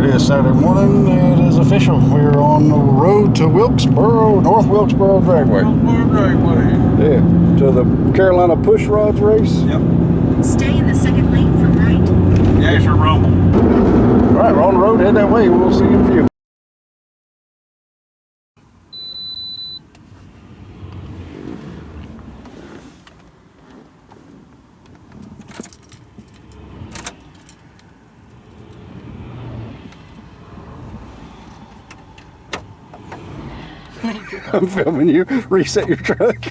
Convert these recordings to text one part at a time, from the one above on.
it is Saturday morning. It is official. We're on the road to Wilkesboro, North Wilkesboro Dragway. Yeah, to the Carolina Push Rods race. Yep. Stay in the second lane from right. Yeah, it's a rumble. All right, we're on the road. Head that way. We'll see you in a few. I'm filming you. Reset your truck.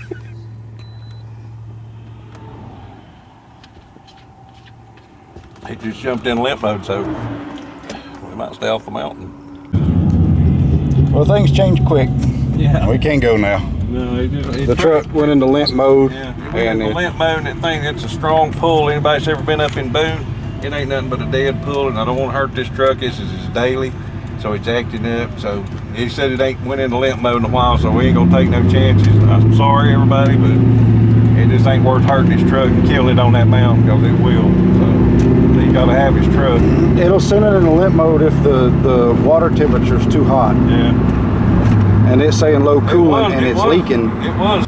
He just jumped in limp mode, so we might stay off the mountain. Well, things change quick. Yeah. We can't go now. No, the truck went into limp mode. Yeah, and the limp mode, that thing, it's a strong pull. Anybody's ever been up in Boone, it ain't nothing but a dead pull, and I don't want to hurt this truck. This is daily, so it's acting up. So he said it ain't went into limp mode in a while, so we ain't gonna take no chances. I'm sorry, everybody, but it just ain't worth hurting this truck and killing it on that mountain, because it will. So you gotta have his truck. It'll send it into limp mode if the water temperature is too hot. Yeah. And it's saying low coolant and it's leaking. It was.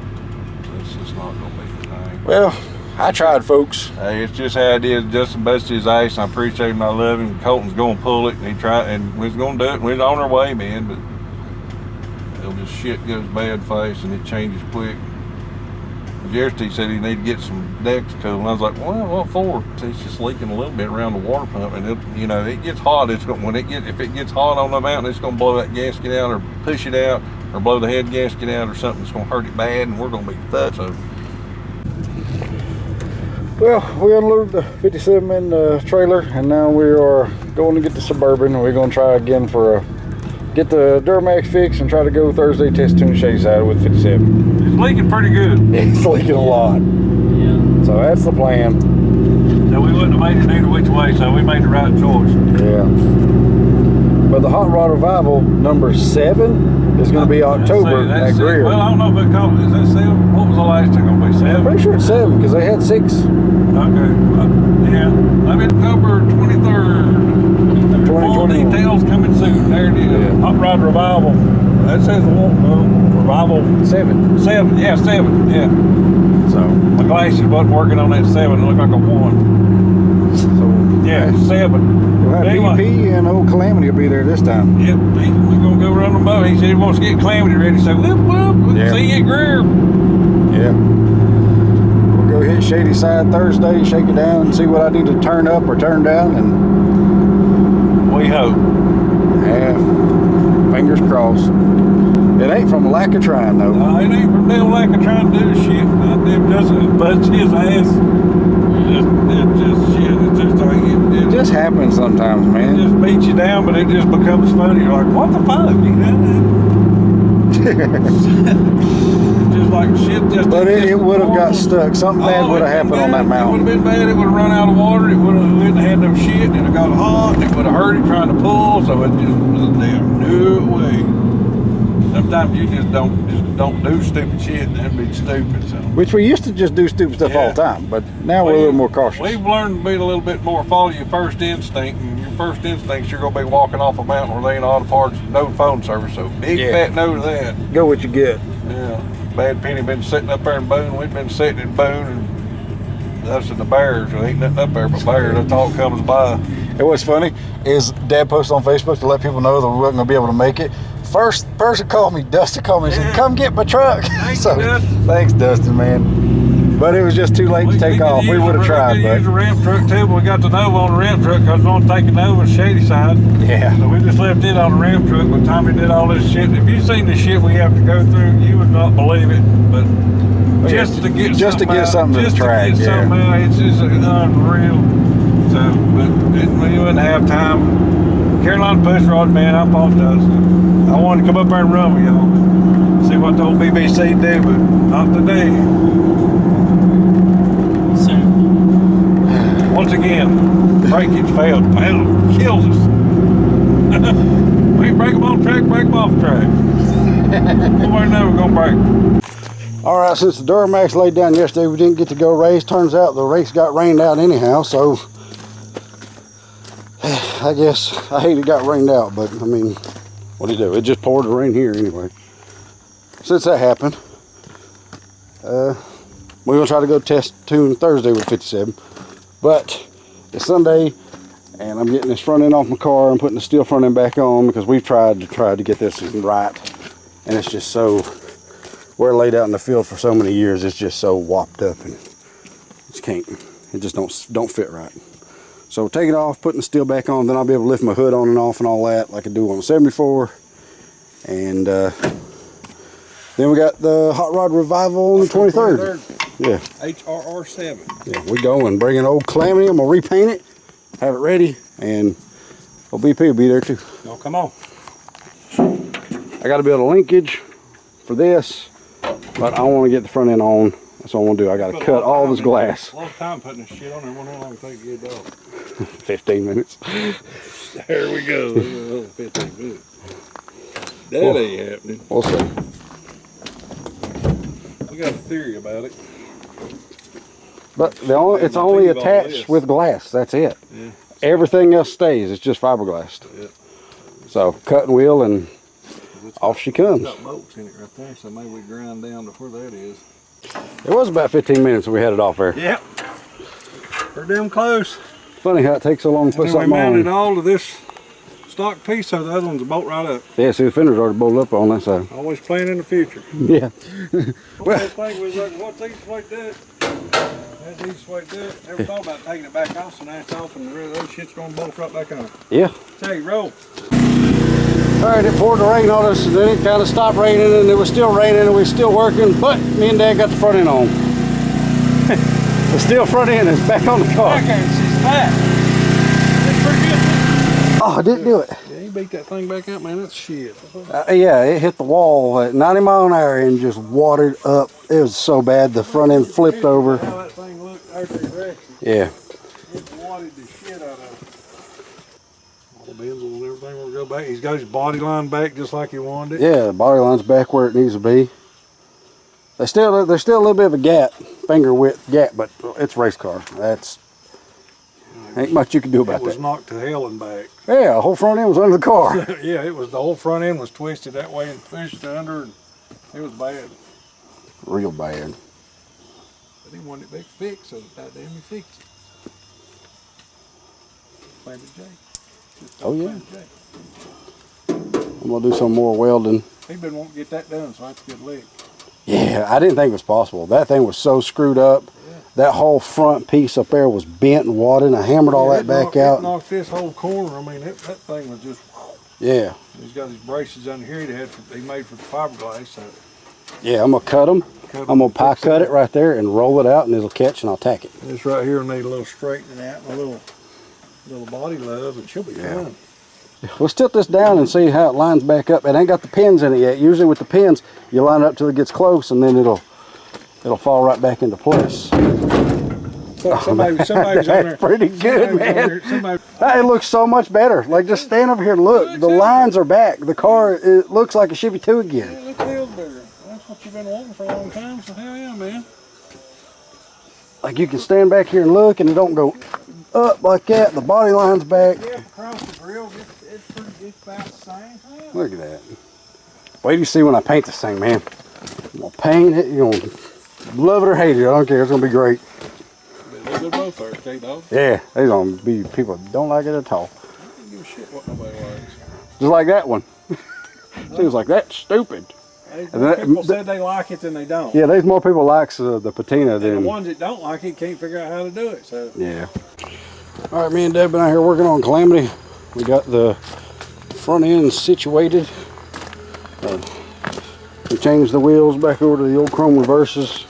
This is not gonna be the thing. Well, I tried, folks. Hey, it's just how it is. Justin busted his ass, and I appreciate him. I love him. Colton's gonna pull it, and he tried, and we was gonna do it. We was on our way, man, but it'll just shit goes bad fast, and it changes quick. Yesterday he said he needed to get some decks cooled, and I was like, well, what for? It's just leaking a little bit around the water pump, and it, you know, it gets hot. It's going if it gets hot on the mountain, it's gonna blow that gasket out, or push it out, or blow the head gasket out, or something that's gonna hurt it bad, and we're gonna be fucked. So. Well, we unloaded the 57 in the trailer, and now we are going to get the Suburban, and we're going to try again for get the Duramax fixed and try to go Thursday test tune Shadyside with 57. It's leaking pretty good. It's leaking a lot. Yeah. So that's the plan. So we wouldn't have made it either which way, so we made the right choice. Yeah. But the Hot Rod Revival number 7 is going to be October at Greer. Well, I don't know if it called, is that 7? What was the last one going to be, 7? I'm pretty sure it's 7 because they had 6. Okay. Yeah. I mean, October 23rd. Full details coming soon. There it is. Yeah. Hot Rod Revival. That says Revival 7. 7. Yeah, 7. Yeah. So my glasses wasn't working on that 7. It looked like a 1. So yeah, 7. We'll have anyway, EP and old Calamity will be there this time. Yep. We're gonna go run them both. He said he wants to get Calamity ready. So we'll see you at Greer. Yeah. We'll go hit Shadyside Thursday, shake it down, and see what I need to turn up or turn down, and we hope. Yeah. Fingers crossed. It ain't from a lack of trying, though. No, it ain't from no lack of trying to do shit. Goddamn Justin busted his ass. It just happens sometimes, man. It just beats you down, but it just becomes funny. You're like, what the fuck? You know? Just like shit. But it would have got stuck. Something bad would have happened on that mountain. It would have been bad. It would have run out of water. It would have had no shit. And it got hot. And it would have hurt it trying to pull. So it just was a damn new way. Sometimes you just don't do stupid shit, and that'd be stupid. So. Which we used to just do stupid stuff all the time, but now we're a little more cautious. We've learned to be a little bit more, follow your first instinct, and your first instinct, you're gonna be walking off a mountain where there ain't auto parts, no phone service. So big fat no to that. Go what you get. Yeah. Bad Penny been sitting up there in Boone. We've been sitting in Boone, and us and the bears. There ain't nothing up there but bears. That's all comes by. And what's funny is Dad posted on Facebook to let people know that we wasn't gonna be able to make it. First person called me, Dustin called me and said, come get my truck. Thanks, Dustin, man. But it was just too late to take off. We would have tried, we but used a ramp truck too, but we got the Nova on the ramp truck because we want to take a Nova to Shadyside. Yeah. So we just left it on the ramp truck by the time we did all this shit. If you've seen the shit we have to go through, you would not believe it. But just to get something to the track, it's just unreal. So, but we wouldn't have time. Carolina Push Rod, man, I apologize. I wanted to come up there and run with y'all, see what the old BBC do, but not today. So, once again, breakage failed. Hell, kills us. We can break them on track, break them off track. Nobody know we're gonna break. All right, since the Duramax laid down yesterday, we didn't get to go race. Turns out the race got rained out anyhow, so I guess I hate it got rained out, but I mean, what do you do? It just poured the rain here anyway. Since that happened, we're gonna try to go test tune Thursday with 57, but it's Sunday and I'm getting this front end off my car. I'm putting the steel front end back on because we've tried to get this right, and it's just so, where it laid out in the field for so many years, it's just so whopped up and just can't, it just don't fit right. So take it off, putting the steel back on, then I'll be able to lift my hood on and off and all that like I do on the 74. And then we got the Hot Rod Revival on the 23rd. Yeah. HRR7. Yeah, we go and bring an old Calamity. I'm gonna repaint it, have it ready, and old BP will be there too. Oh, come on. I got to build a linkage for this, but I want to get the front end on. That's what I want to do. I got to cut all this glass. A lot of time putting this shit on there. Wonder how long it take to get it off. 15 minutes. There we go. 15 minutes. That ain't happening. We'll see. We got a theory about it. But it's only attached with glass. That's it. Yeah. Everything else stays. It's just fiberglass. Yeah. So cut and wheel and off she comes. It's got bolts in it right there, so maybe we grind down to where that is. It was about 15 minutes when we had it off there. Yep. We're damn close. Funny how it takes so long to put something we mounted on. all to this stock piece, so the other one's a bolt right up. Yeah, see the fender's already bolted up on that side. Always planning in the future. Yeah. Well, that thing was like, what's these like that? That's these like that. Never thought about taking it back off, so now it's off and the rest of those shit's gonna bolt right back on. Yeah. Tell you, roll. Alright, it poured the rain on us and then it kind of stopped raining and it was still raining and we were still working, but me and Dad got the front end on. The steel front end is back on the car. Back end, she's back. That's pretty good. Oh, I didn't do it. Yeah, you beat that thing back up, man. That's shit. Yeah, it hit the wall at 90 mile an hour and just watered up. It was so bad. The front end flipped over. How that thing looked after direction. Yeah. It wadded the shit out of it. All the benzels and everything will go back. He's got his body line back just like he wanted it. Yeah, the body line's back where it needs to be. There's still a little bit of a gap, finger width gap, but it's race car. That's ain't much you can do about It was that. knocked to hell and back. Yeah, the whole front end was under the car. Yeah, it was, the whole front end was twisted that way and pushed under, and it was bad. Real bad. But he wanted it back fixed, so goddamn he fixed it. Baby J. Oh yeah. I'm gonna do some more welding. He been wanting to get that done, so that's a good leg. Yeah, I didn't think it was possible. That thing was so screwed up. Yeah. That whole front piece up there was bent and wadded, and I hammered all that back out. It knocked this whole corner. I mean, that thing was just. Yeah. He's got his braces under here he made for the fiberglass. So Yeah, I'm gonna cut them. I'm gonna pie cut it right there and roll it out, and it'll catch, and I'll tack it. This right here will need a little straightening out and a little body love, and she'll be fine. Let's tilt this down and see how it lines back up. It ain't got the pins in it yet. Usually with the pins, you line it up till it gets close, and then it'll fall right back into place. So somebody's on there. That's pretty good, man. It looks so much better. Like, just stand over here and look. The lines are back. The car, it looks like a Chevy 2 again. Yeah, it feels better. That's what you've been wanting for a long time, so hell yeah, man. Like, you can stand back here and look, and it don't go up like that. The body line's back. Yeah, across the grill, it's about the same thing. Look at that. Wait till you see when I paint this thing, man. I'm gonna paint it. You're gonna love it or hate it. I don't care. It's gonna be great. They're good both there, okay, dog? Yeah, there's gonna be people that don't like it at all. I don't give a shit what nobody likes. Just like that one. Seems like that's stupid. People said they like it, then they don't. Yeah, there's more people likes the patina And than the ones that don't like it can't figure out how to do it. So yeah. All right, me and Deb been out here working on Calamity. We got the front end situated. We changed the wheels back over to the old chrome reverses,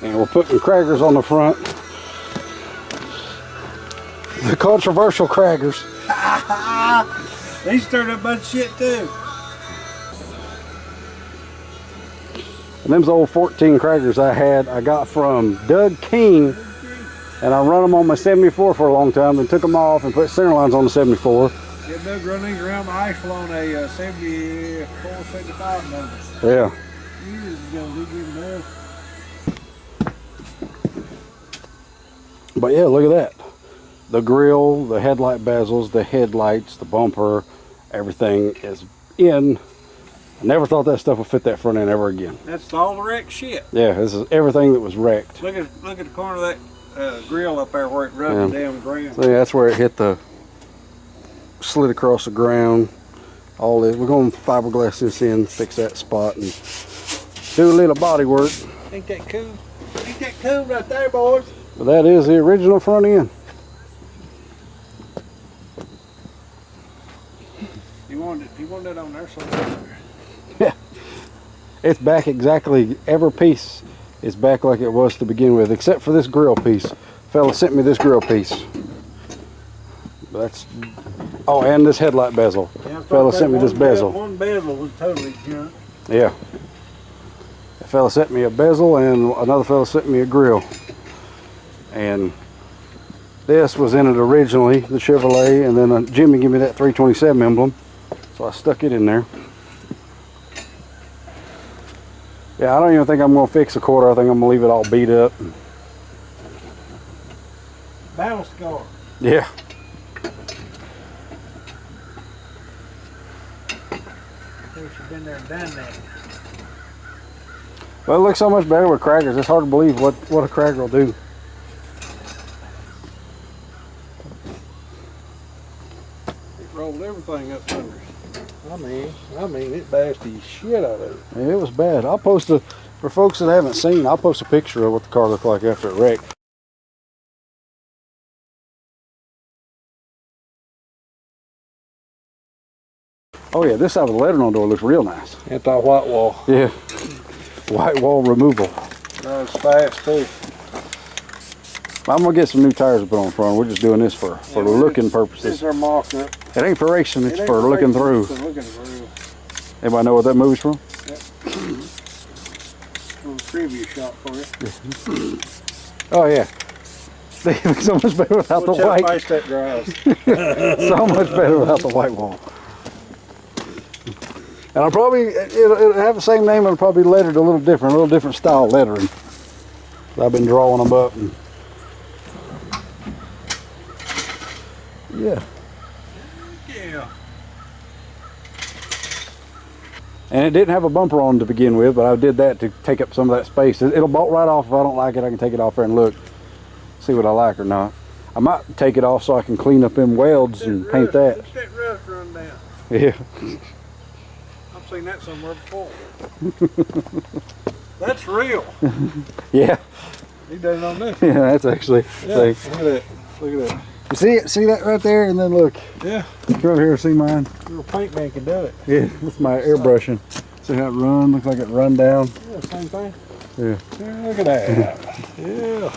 and we're putting craggers on the front. The controversial craggers. they stirred up a bunch of shit too. And them's old 14 craggers I got from Doug King, and I run them on my 74 for a long time, and took them off and put center lines on the 74. Yeah, Doug run these around the axle on a 74, 75 number. Yeah. Years ago, he gave them But yeah, look at that. The grill, the headlight bezels, the headlights, the bumper, everything is in. I never thought that stuff would fit that front end ever again. That's all the wrecked shit. Yeah, this is everything that was wrecked. Look at the corner of that grill up there where it rubbed down the ground. So yeah, that's where it hit the, slid across the ground. All this, we're going to fiberglass this in, fix that spot, and do a little body work. Ain't that cool? Ain't that cool right there, boys? But that is the original front end. You wanted it on there somewhere. Yeah, it's back exactly. Every piece is back like it was to begin with, except for this grill piece. Fella sent me this grill piece. That's, oh, and this headlight bezel. Yeah, Fella sent me this bezel. One bezel was totally junk. Yeah. A fella sent me a bezel and another fella sent me a grill. And this was in it originally, the Chevrolet, and then Jimmy gave me that 327 emblem. So I stuck it in there. Yeah, I don't even think I'm going to fix the quarter. I think I'm going to leave it all beat up. Battle scar. Yeah. You've been there and done that. Well, it looks so much better with crackers. It's hard to believe what a cracker will do. It rolled everything up under it. I mean, it bashed the shit out of it. Yeah, it was bad. I'll post a, for folks that haven't seen, I'll post a picture of what the car looked like after it wrecked. Oh yeah, this side of the lettering on the door looks real nice. It's that white wall. Yeah. White wall removal. That was fast too. I'm gonna get some new tires to put on front. We're just doing this for looking purposes. These are mocked up. It ain't for racing, it's for looking through. Looking through. Anybody know what that movie's from? Little preview shot for you. Oh yeah. They look so much better without the white. Face that grass. So much better without the white wall. And I'll probably, it'll have the same name, it'll probably be lettered a little different style lettering. I've been drawing them up. And yeah. Yeah. And it didn't have a bumper on to begin with, but I did that to take up some of that space. It'll bolt right off. If I don't like it, I can take it off there and look, see what I like or not. I might take it off so I can clean up them welds and paint that. Let that rust run down. Yeah. I've seen that somewhere before. That's real. Yeah. He done it on this. Yeah, that's actually. Yeah, look at that. Look at that. You see it? See that right there? And then look. Yeah. Come over here and see mine. Little paint man can do it. Yeah, that's my airbrushing. See how it run? Looks like it run down. Yeah, same thing. Yeah. Yeah, look at that. Yeah.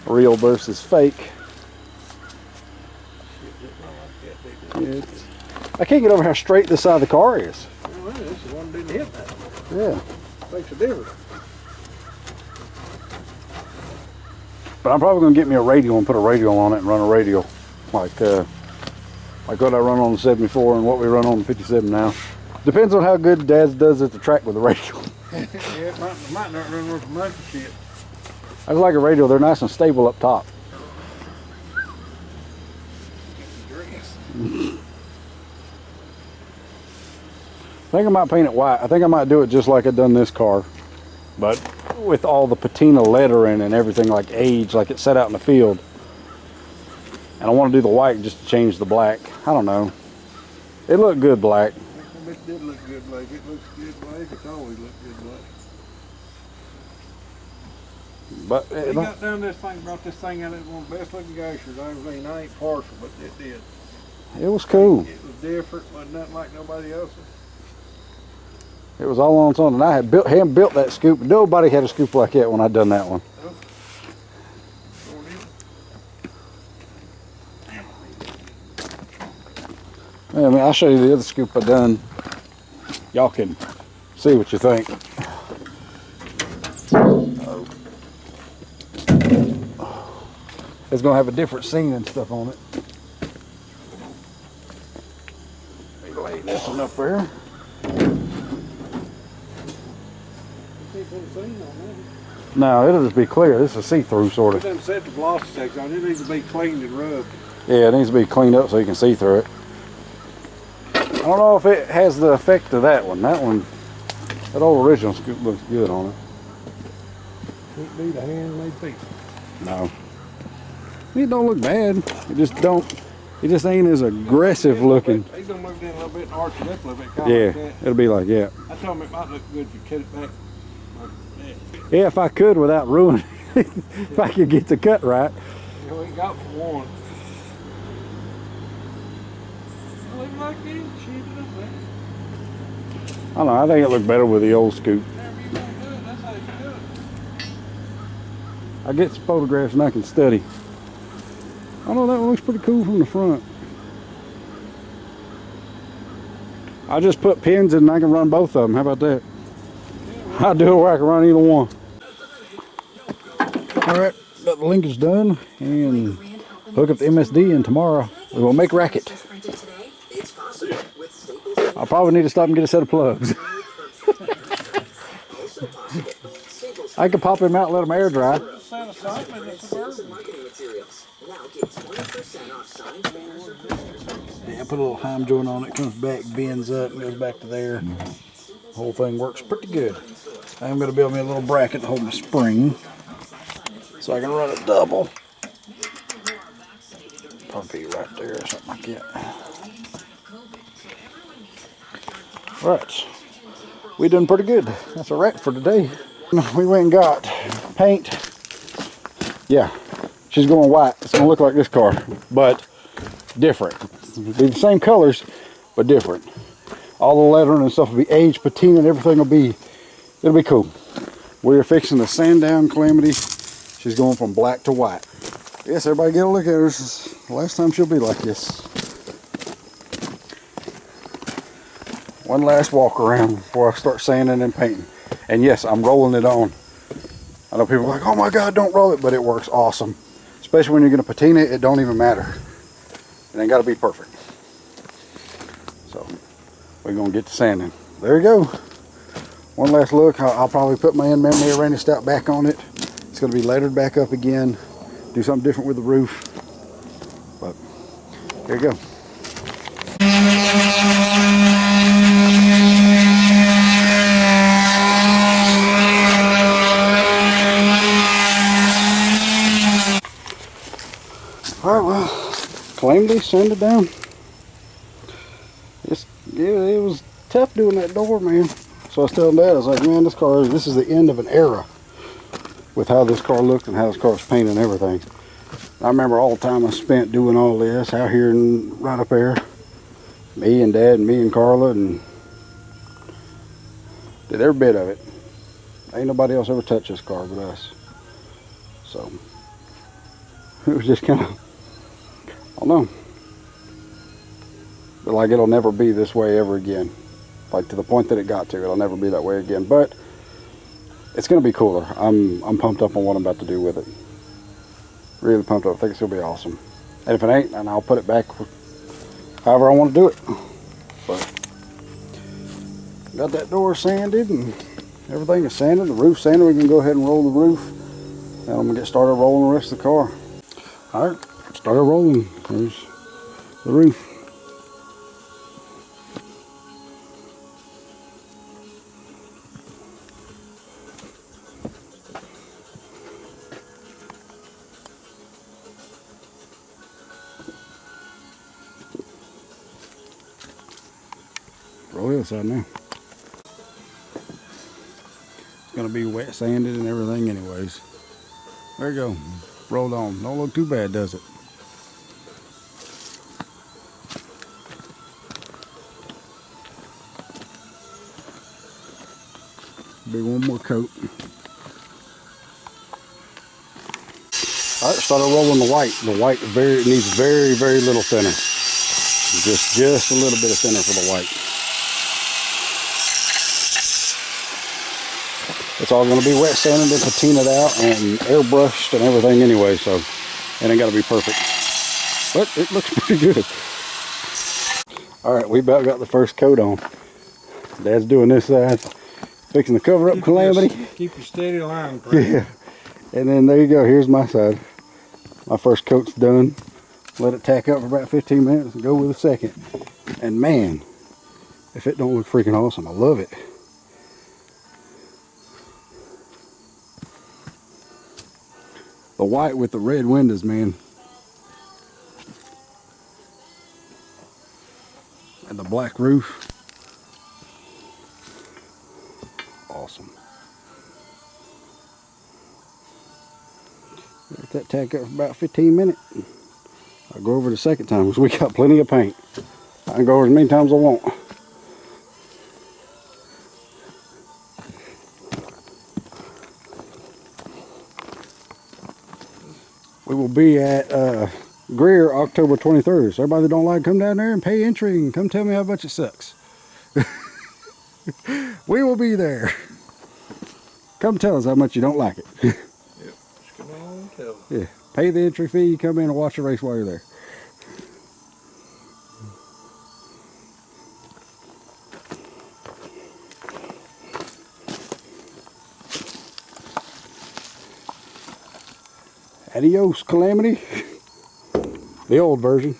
Real versus fake. I can't get over how straight this side of the car is. Well, this is one that didn't hit that. Yeah. Makes a difference. But I'm probably gonna get me a radial and put a radial on it and run a radial, like what I run on the 74 and what we run on the 57 now. Depends on how good Dad's does at the track with the radial. Yeah, it might not run worth much of shit. I just like a radial. They're nice and stable up top. I think I might paint it white. I think I might do it just like I done this car, but with all the patina lettering and everything like age, like it's set out in the field. And I want to do the white just to change the black. I don't know. It looked good black. It did look good black. It looks good black. It's always looked good black. But He got down this thing, brought this thing out. It was one of the best looking geishers. I ain't partial, but it did. it was cool. It was different. Wasn't nothing like nobody else's. It was all on its own. And I had built that scoop. Nobody had a scoop like that when I done that one. I mean, I'll show you the other scoop I done. Y'all can see what you think. It's gonna have a different scene and stuff on it. Let me lay this one up there. No, it'll just be clear. This is see-through sort It of. doesn't set the glossy section on. It needs to be cleaned and rubbed. Yeah, it needs to be cleaned up so you can see through it. I don't know if it has the effect of that one. That old original looks good on it. Can't be the handmade piece. No. It don't look bad. It just ain't as aggressive looking. He's gonna move it in a little bit and arch it up a little bit. Yeah, Like that. it'll be like, yeah. I told him it might look good if you cut it back like that. Yeah, if I could without ruining it. If I could get the cut right. You know, we got one. Look like this, shit it up there. I don't know, I think it looked better with the old scoop. Whatever you want to do it, that's how you do it. I get some photographs and I can study. I know that one looks pretty cool from the front. I just put pins in and I can run both of them. How about that? I'll do it where I can run either one. Alright, got the linkage done and hook up the MSD, and tomorrow we will make racket. I'll probably need to stop and get a set of plugs. I could pop them out and let them air dry. Yeah, put a little heim joint on it, comes back, bends up, and goes back to there. The whole thing works pretty good. I'm going to build me a little bracket to hold my spring so I can run it double. Probably right there or something like that. Right, we done pretty good. That's a wrap for today. We went and got paint. Yeah, she's going white. It's gonna look like this car, but different. It'll be the same colors, but different. All the lettering and stuff will be aged patina and everything it'll be cool. We're fixing the sand down Calamity. She's going from black to white. Yes, everybody get a look at her. This is the last time she'll be like this. One last walk around before I start sanding and painting. And yes, I'm rolling it on. I know people are like, oh my God, don't roll it, but it works awesome. Especially when you're gonna patina it, it don't even matter. It ain't gotta be perfect. So, we're gonna get to sanding. There you go. One last look. I'll probably put my in-memory Rainy Stout back on it. It's gonna be lettered back up again. Do something different with the roof. But, here you go. Alright, well, Calamity, sand it down. It was tough doing that door, man. So I was telling Dad, I was like, man, this is the end of an era with how this car looked and how this car was painted and everything. I remember all the time I spent doing all this out here and right up there. Me and Dad and me and Karla, and did every bit of it. Ain't nobody else ever touched this car but us. So it was just kind of, I don't know. But like, it'll never be this way ever again. Like, to the point that it got to, it'll never be that way again. But it's gonna be cooler. I'm pumped up on what I'm about to do with it. Really pumped up. I think it's gonna be awesome. And if it ain't, then I'll put it back however I want to do it. But got that door sanded and everything is sanded. The roof sanded. We can go ahead and roll the roof. And I'm gonna get started rolling the rest of the car. All right, started rolling. There's the roof. Roll the other side now. It's gonna be wet sanded and everything anyways. There you go. Rolled on. Don't look too bad, does it? Be one more coat. Alright, started rolling the white. The white needs very, very little thinner. Just a little bit of thinner for the white. It's all going to be wet sanded and patinaed out and airbrushed and everything anyway, so it ain't got to be perfect. But it looks pretty good. Alright, we about got the first coat on. Dad's doing this side. Fixing to cover up Calamity. Keep your steady line. Yeah. And then there you go. Here's my side. My first coat's done. Let it tack up for about 15 minutes and go with a second. And man, if it don't look freaking awesome, I love it. The white with the red windows, man. And the black roof. Awesome. Let that tack up for about 15 minutes. I'll go over the second time because we got plenty of paint. I can go over as many times as I want. We will be at Greer October 23rd. So everybody that don't like, come down there and pay entry and come tell me how much it sucks. We will be there. Come tell us how much you don't like it. Yep, just come on and tell us. Yeah, pay the entry fee, come in and watch the race while you're there. Adios, Calamity. The old version.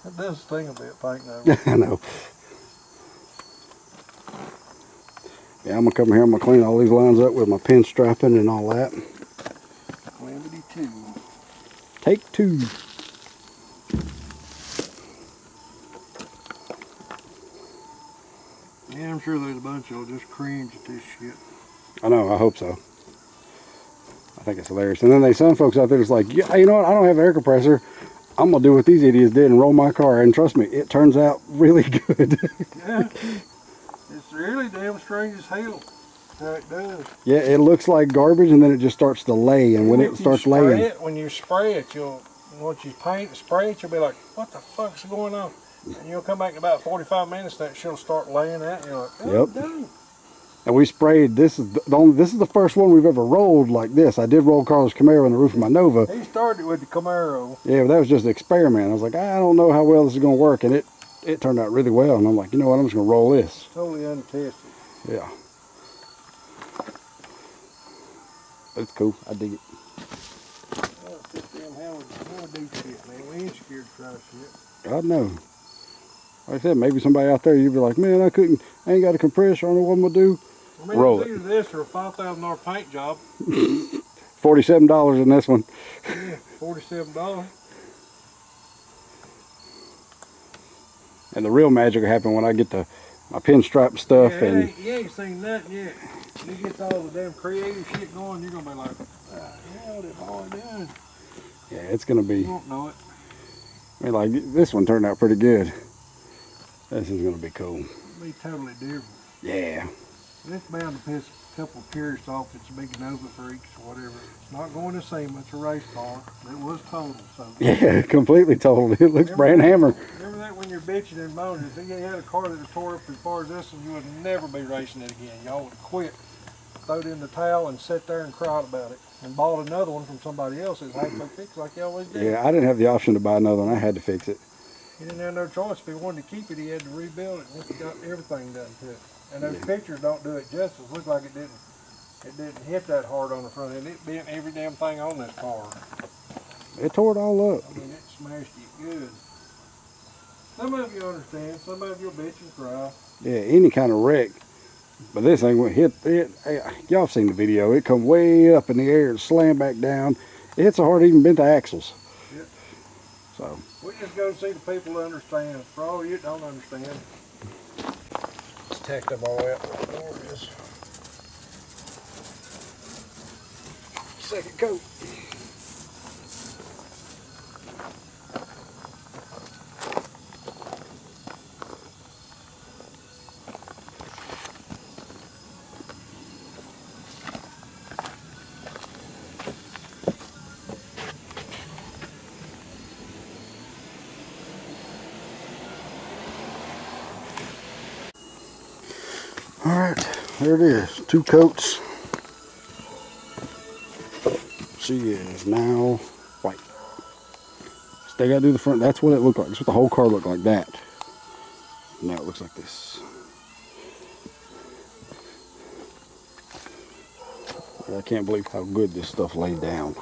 That does sting a bit, painting over. I know. Yeah, I'm gonna come here, I'm gonna clean all these lines up with my pin striping and all that. Calamity 2. Take 2. Yeah, I'm sure there's a bunch of just cringe at this shit. I know, I hope so. I think it's hilarious. And then some folks out there is like, yeah, you know what, I don't have an air compressor. I'm gonna do what these idiots did and roll my car. And trust me, it turns out really good. Yeah. It's really damn strange as hell how it does. Yeah, it looks like garbage and then it just starts to lay. And when it starts laying. When you spray it, once you paint and spray it, you'll be like, what the fuck's going on? And you'll come back in about 45 minutes, that shit'll start laying out, and you're like, oh, yep. dang. And we sprayed, this is the first one we've ever rolled like this. I did roll Karlas Camaro on the roof of my Nova. He started with the Camaro. Yeah, but that was just an experiment. I was like, I don't know how well this is going to work. And it turned out really well. And I'm like, you know what, I'm just going to roll this. Totally untested. Yeah. It's cool. I dig it. Oh, sit damn how we do shit, man. We ain't scared to try shit. God no. Like I said, maybe somebody out there, you'd be like, man, I ain't got a compressor, I don't know what I'm going to do. I mean, roll it's either this or a $5,000 paint job. $47 in this one. Yeah, $47. And the real magic will happen when I get my pinstripe stuff. Yeah, and you ain't seen nothing yet. You get all the damn creative shit going, you're going to be like, hell, this all done. yeah, it's going to be, You won't know it. I mean, like, this one turned out pretty good. This is going to be cool. It'll be totally different. Yeah. It's bound to piss a couple of purists off. It's a big Nova freaks or whatever. It's not going to SEMA. It's a race car. It was total. So Yeah, completely totaled. It looks brand hammer. Remember that when you're bitching and moaning? If you had a car that was tore up as far as this one, you would never be racing it again. Y'all would have quit, throwed in the towel, and sat there and cried about it. And bought another one from somebody else that had to fix like you always did. Yeah, I didn't have the option to buy another one. I had to fix it. He didn't have no choice. If he wanted to keep it, he had to rebuild it. And he got everything done to it. And those pictures don't do it justice. Look like it didn't hit that hard on the front end. It bent every damn thing on that car. It tore it all up. I mean, it smashed it good. Some of you understand. Some of you'll bitch and cry. Yeah, any kind of wreck. But this thing went hit it. Y'all have seen the video. It come way up in the air and slammed back down. It hit so hard it even bent the axles. Yep. So We just go see the people who understand. For all you that don't understand, let's tack them all out. There it is. second coat. All right, there it is, 2 coats. She is now white. Still gotta do the front. That's what it looked like. That's what the whole car looked like, that. Now it looks like this. I can't believe how good this stuff laid down.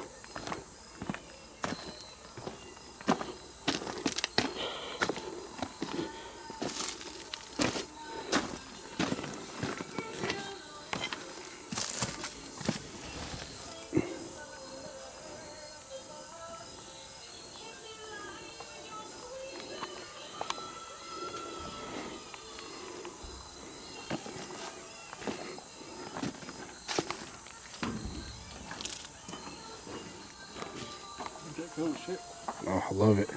Cool shit. Oh, I love it.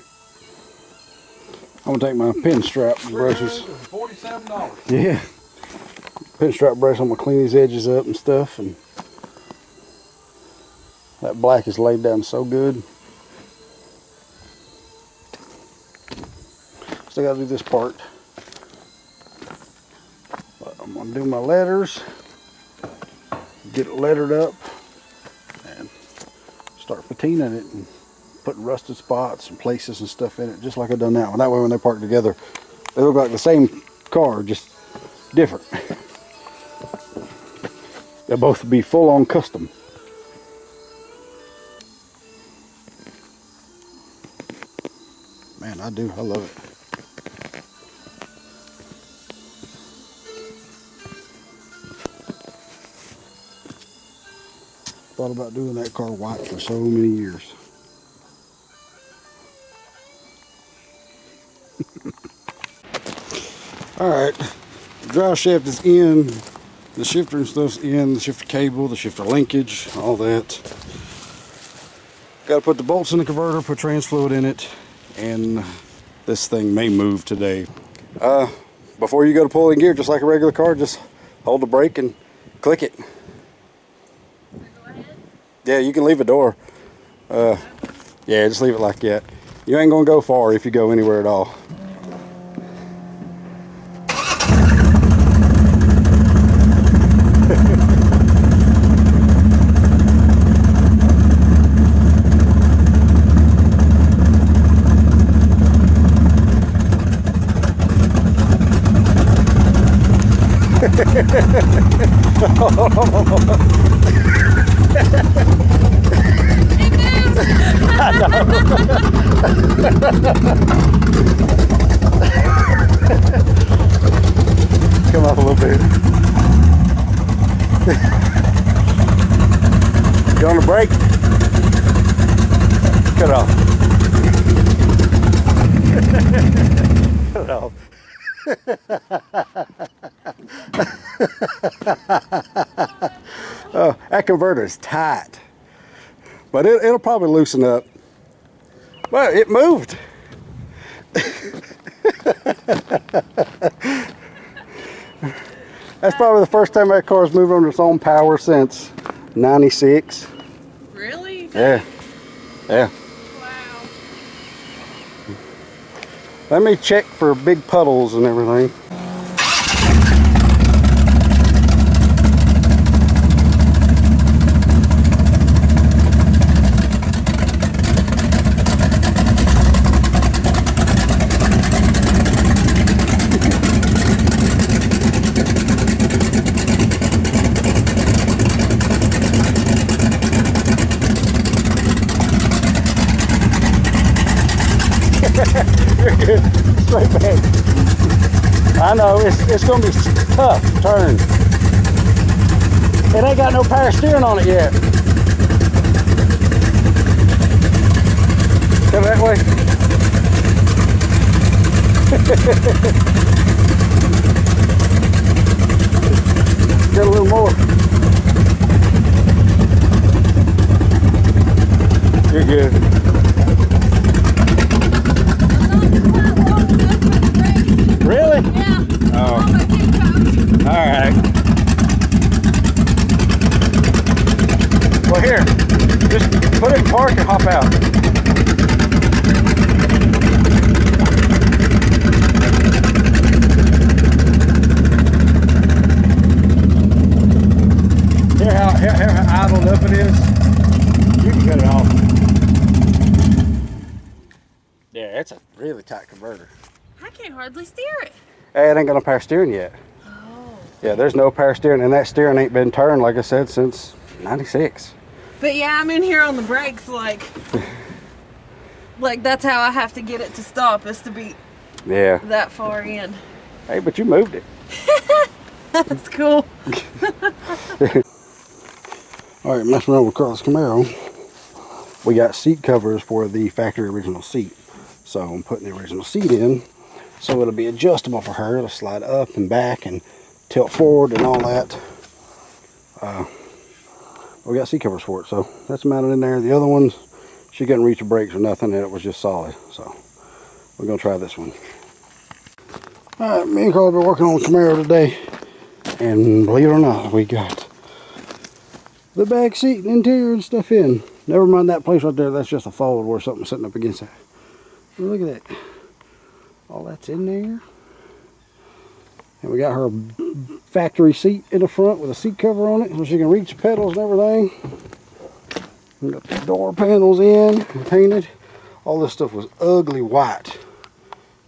I'm gonna take my pin strap brushes. $47. Yeah. Pin strap brush, I'm gonna clean these edges up and stuff, and that black is laid down so good. Still gotta do this part. But I'm gonna do my letters, get it lettered up, and start patining it and putting rusted spots and places and stuff in it, just like I've done that one. That way when they park together, they look like the same car, just different. They'll both be full on custom. Man, I love it. Thought about doing that car white for so many years. Alright, the drive shaft is in, the shifter and stuff's in, the shifter cable, the shifter linkage, all that. Got to put the bolts in the converter, put trans fluid in it, and this thing may move today. Before you go to pull in gear, just like a regular car, just hold the brake and click it. Yeah, you can leave a door. Yeah, just leave it like that. You ain't gonna go far if you go anywhere at all. Come off a little bit. Get on the brake. Cut it off. Cut it off. Oh, that converter is tight, but it'll probably loosen up. Well, it moved. That's probably the first time that car's moved on its own power since '96. Really? Yeah. Yeah. Wow. Let me check for big puddles and everything. You're good. Straight back. I know, it's going to be tough to turn. It ain't got no power steering on it yet. Come that way. Get a little more. You're good. Really? Yeah. Oh. All right. Well, here, just put it in park and hop out. Hear how idled up it is? You can cut it off. Yeah, it's a really tight converter. I can't hardly steer it. Hey, it ain't got no power steering yet. Oh. Yeah, there's no power steering, and that steering ain't been turned, like I said, since 96. But yeah, I'm in here on the brakes, like that's how I have to get it to stop, is to be Yeah. that far in. Hey, but you moved it. That's cool. All right, messing around with Karlas Camaro. We got seat covers for the factory original seat. So I'm putting the original seat in, so it'll be adjustable for her. It'll slide up and back and tilt forward and all that. We got seat covers for it, so that's mounted in there. The other ones, she couldn't reach the brakes or nothing, and it was just solid. So we're gonna try this one. All right, me and Carl have been working on the Camaro today, and believe it or not, we got the back seat and interior and stuff in. Never mind that place right there. That's just a fold where something's sitting up against that. Look at that. All that's in there. And we got her factory seat in the front with a seat cover on it so she can reach the pedals and everything. We got the door panels in and painted. All this stuff was ugly white.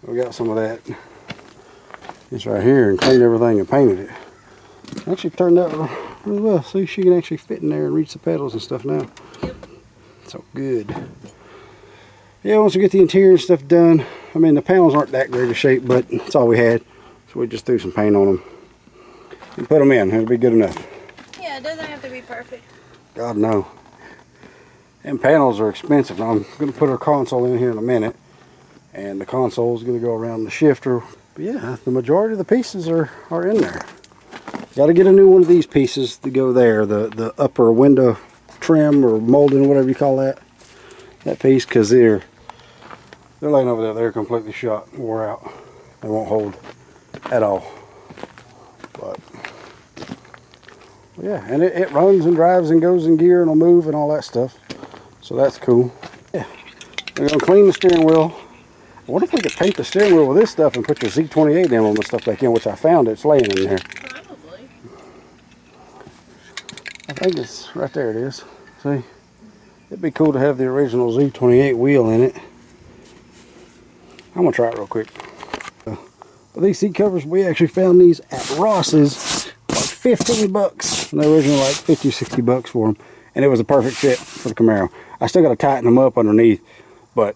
We got some of that. It's right here and cleaned everything and painted it. Actually turned out really well. See, she can actually fit in there and reach the pedals and stuff now. Yep. So good. Yeah, once we get the interior and stuff done, I mean, the panels aren't that great a shape, but that's all we had. So we just threw some paint on them and put them in. It'll be good enough. Yeah, it doesn't have to be perfect. God, no. And panels are expensive. Now, I'm going to put our console in here in a minute. And the console is going to go around the shifter. But yeah, the majority of the pieces are in there. Got to get a new one of these pieces to go there. The upper window trim or molding, whatever you call that. That piece, because they're laying over there. They're completely shot, wore out. They won't hold at all. But yeah, and it runs and drives and goes in gear and will move and all that stuff. So that's cool. Yeah, we're gonna clean the steering wheel. I wonder if we could paint the steering wheel with this stuff and put your Z28 emblem and stuff back in, which I found it's laying in there. Probably. I think it's right there. It is. See, it'd be cool to have the original Z28 wheel in it. I'm gonna try it real quick. These seat covers, we actually found these at Ross's, like 15 bucks. And they were originally like 50, 60 bucks for them. And it was a perfect fit for the Camaro. I still got to tighten them up underneath, but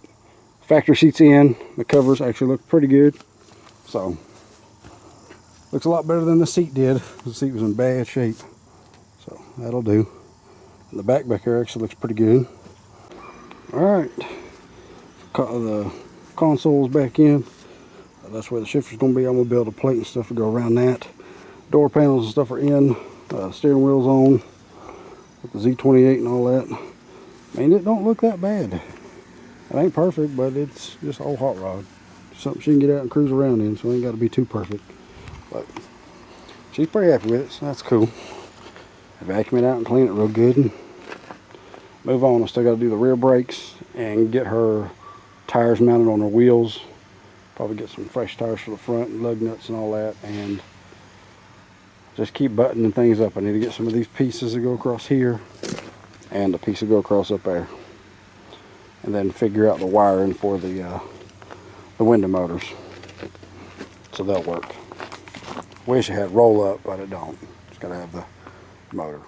factory seats in, the covers actually look pretty good. So, looks a lot better than the seat did. The seat was in bad shape. So, that'll do. And the back here actually looks pretty good. Alright. The console's back in. That's where the shifter's going to be. I'm going to build a plate and stuff to go around that. Door panels and stuff are in. Steering wheel's on. With the Z28 and all that. I mean, it don't look that bad. It ain't perfect, but it's just an old hot rod. Something she can get out and cruise around in, so it ain't got to be too perfect. But she's pretty happy with it, so that's cool. I vacuum it out and clean it real good and move on. I still got to do the rear brakes and get her tires mounted on her wheels. Probably get some fresh tires for the front and lug nuts and all that, and just keep buttoning things up. I need to get some of these pieces that go across here and a piece that go across up there, and then figure out the wiring for the window motors, so they'll work. Wish it had roll up, but it don't. Just gotta have the motor.